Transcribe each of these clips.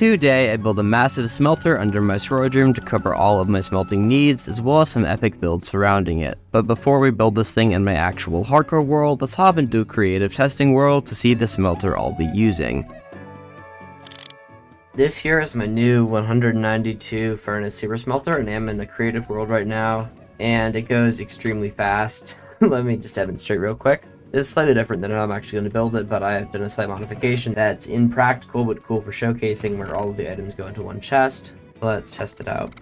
Today, I built a massive smelter under my storage room to cover all of my smelting needs, as well as some epic builds surrounding it. But before we build this thing in my actual hardcore world, let's hop into a creative testing world to see the smelter I'll be using. This here is my new 192 furnace super smelter, and I'm in the creative world right now, and it goes extremely fast. Let me just demonstrate real quick. This is slightly different than how I'm actually going to build it, but I have done a slight modification that's impractical but cool for showcasing, where all of the items go into one chest. Let's test it out.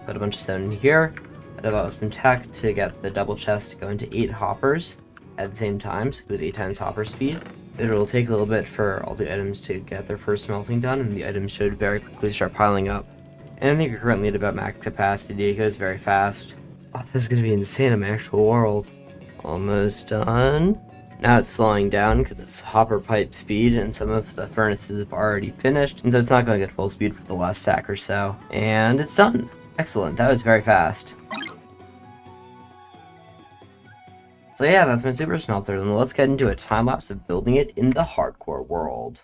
Put a bunch of stone in here. I developed some tech to get the double chest to go into 8 hoppers at the same time, so it goes 8 times hopper speed. It'll take a little bit for all the items to get their first smelting done, and the items should very quickly start piling up. And I think we're currently at about max capacity. It goes very fast. Oh, this is going to be insane in my actual world. Almost done. Now it's slowing down because it's hopper pipe speed, and some of the furnaces have already finished, and so it's not going to get full speed for the last stack or so. And it's done. Excellent. That was very fast. So yeah, that's my super smelter, and let's get into a time lapse of building it in the hardcore world.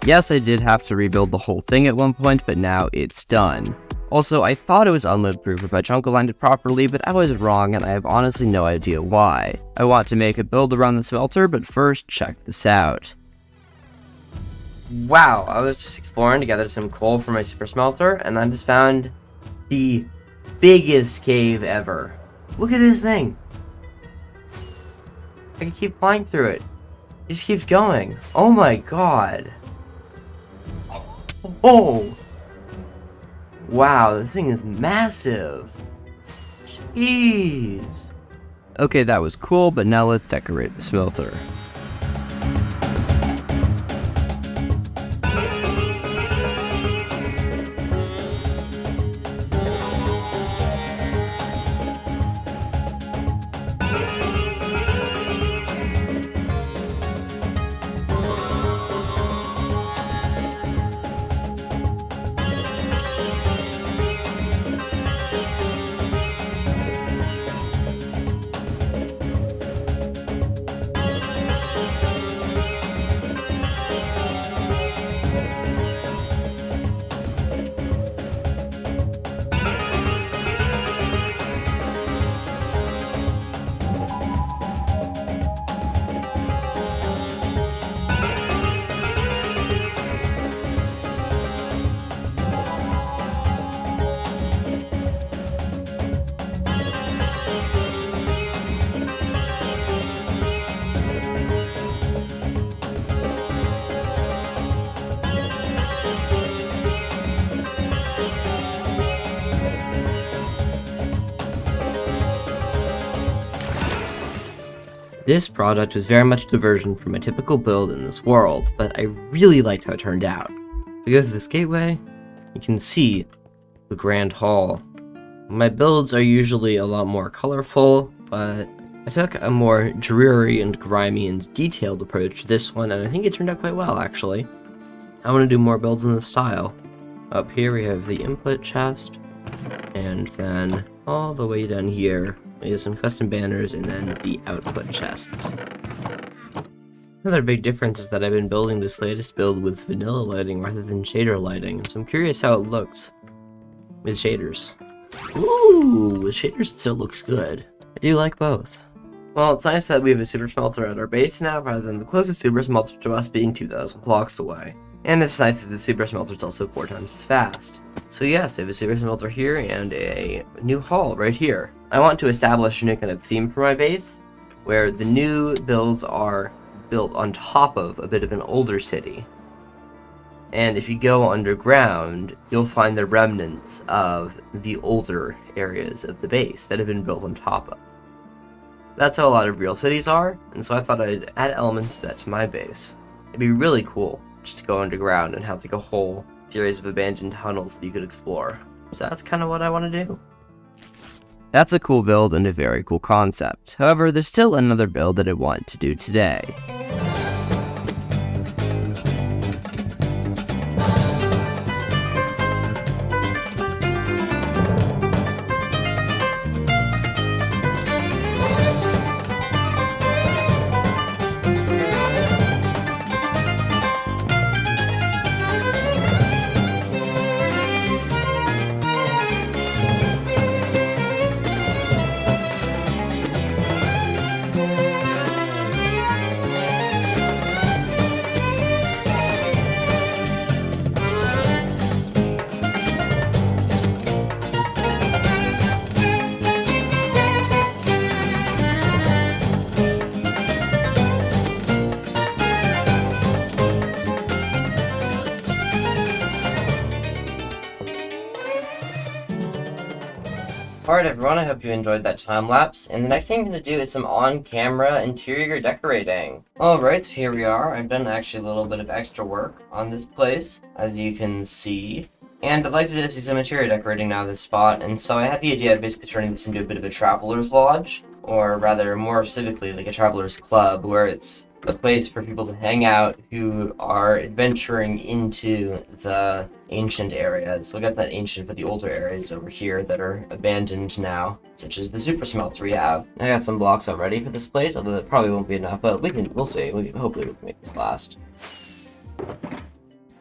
Yes, I did have to rebuild the whole thing at one point, but now it's done. Also, I thought it was unload proof if I chunk aligned it properly, but I was wrong, and I have honestly no idea why. I want to make a build around the smelter, but first, check this out. Wow, I was just exploring to gather some coal for my super smelter, and I just found the biggest cave ever. Look at this thing! I can keep flying through it. It just keeps going. Oh my god. Oh! Wow, this thing is massive! Jeez! Okay, that was cool, but now let's decorate the smelter. This product was very much a diversion from a typical build in this world, but I really liked how it turned out. If we go through this gateway, you can see the Grand Hall. My builds are usually a lot more colorful, but I took a more dreary and grimy and detailed approach to this one, and I think it turned out quite well, actually. I want to do more builds in this style. Up here we have the input chest, and then all the way down here we have some custom banners and then the output chests. Another big difference is that I've been building this latest build with vanilla lighting rather than shader lighting, so I'm curious how it looks. with shaders. Ooh, with shaders it still looks good. I do like both. Well, it's nice that we have a super smelter at our base now, rather than the closest super smelter to us being 2,000 blocks away. And it's nice that the super smelter is also 4 times as fast. So yes, I have a super smelter here and a new hall right here. I want to establish a new kind of theme for my base, where the new builds are built on top of a bit of an older city. And if you go underground, you'll find the remnants of the older areas of the base that have been built on top of. That's how a lot of real cities are, and so I thought I'd add elements of that to my base. It'd be really cool just to go underground and have like a whole series of abandoned tunnels that you could explore. So that's kind of what I want to do. That's a cool build and a very cool concept. However, there's still another build that I want to do today. Alright everyone, I hope you enjoyed that time lapse, and the next thing I'm going to do is some on-camera interior decorating. Alright, so here we are. I've done actually a little bit of extra work on this place, as you can see. And I'd like to do some interior decorating now this spot, and so I had the idea of basically turning this into a bit of a traveler's lodge, or rather more civically like a traveler's club, where it's a place for people to hang out who are adventuring into the ancient areas. So we got that ancient, but the older areas over here that are abandoned now, such as the super smelter we have. I got some blocks already for this place, although that probably won't be enough, but we'll see. Hopefully we can make this last.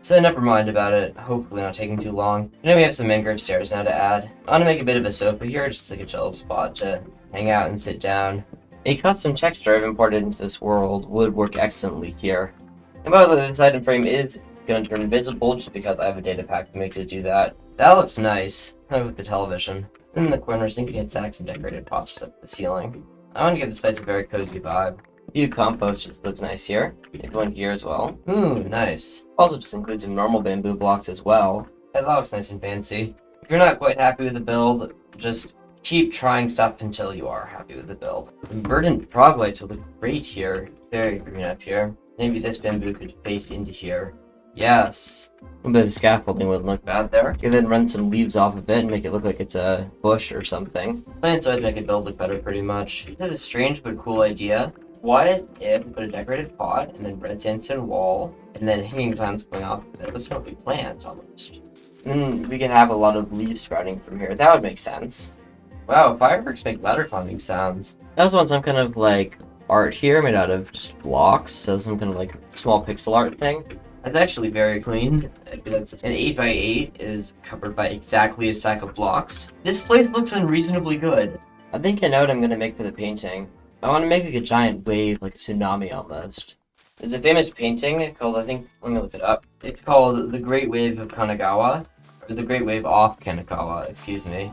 So never mind about it, hopefully not taking too long. I know we have some mangrove stairs now to add. I want to make a bit of a sofa here, just like a chill spot to hang out and sit down. A custom texture I've imported into this world would work excellently here. And by the way, this item frame is going to turn invisible just because I have a data pack that makes it do that. That looks nice. That looks like the television. In the corners, I think we had stacks of decorated pots just up at the ceiling. I want to give this place a very cozy vibe. A few compost just look nice here. Maybe one here as well. Ooh, nice. Also just include some normal bamboo blocks as well. That looks nice and fancy. If you're not quite happy with the build, just keep trying stuff until you are happy with the build. Verdant frog lights will look great here. Very green up here. Maybe this bamboo could face into here. Yes. A bit of scaffolding wouldn't look bad there. You can then run some leaves off of it and make it look like it's a bush or something. Plants always make a build look better pretty much. Is that a strange but cool idea? What if we put a decorated pot and then red sandstone wall and then hanging signs going off of it? It's going to be plants almost. And then we could have a lot of leaves sprouting from here. That would make sense. Wow, fireworks make ladder climbing sounds. I also want some kind of like art here made out of just blocks, so some kind of like small pixel art thing. That's actually very clean. Because an 8x8 is covered by exactly a stack of blocks. This place looks unreasonably good. I think I know what I'm going to make for the painting. I want to make like a giant wave, like a tsunami almost. There's a famous painting called, I think, let me look it up. It's called The Great Wave of Kanagawa, or The Great Wave off Kanagawa, excuse me.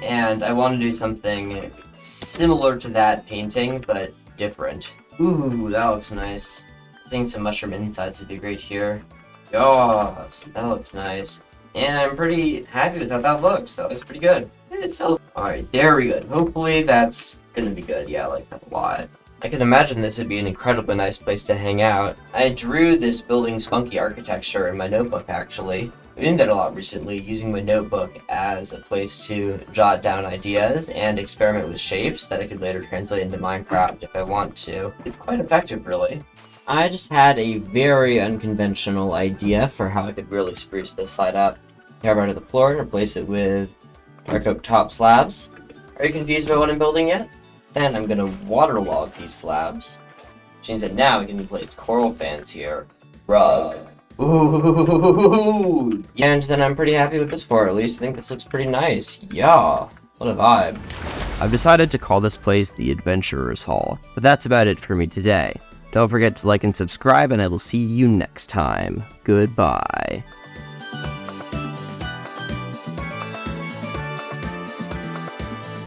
And I want to do something similar to that painting, but different. Ooh, that looks nice. Seeing some mushroom insides would be great here. Yes, that looks nice. And I'm pretty happy with how that looks. That looks pretty good. Alright, there we go. Hopefully that's gonna be good. Yeah, I like that a lot. I can imagine this would be an incredibly nice place to hang out. I drew this building's funky architecture in my notebook, actually. I've been doing that a lot recently, using my notebook as a place to jot down ideas and experiment with shapes that I could later translate into Minecraft if I want to. It's quite effective, really. I just had a very unconventional idea for how I could really spruce this slide up. Carve out of the floor and replace it with dark oak top slabs. Are you confused about what I'm building yet? Then I'm going to waterlog these slabs, which means that now we can place coral fans here. Rug. Ooh. Yeah, and then I'm pretty happy with this floor. At least I think this looks pretty nice. Yeah. What a vibe. I've decided to call this place the Adventurer's Hall, but that's about it for me today. Don't forget to like and subscribe, and I will see you next time. Goodbye.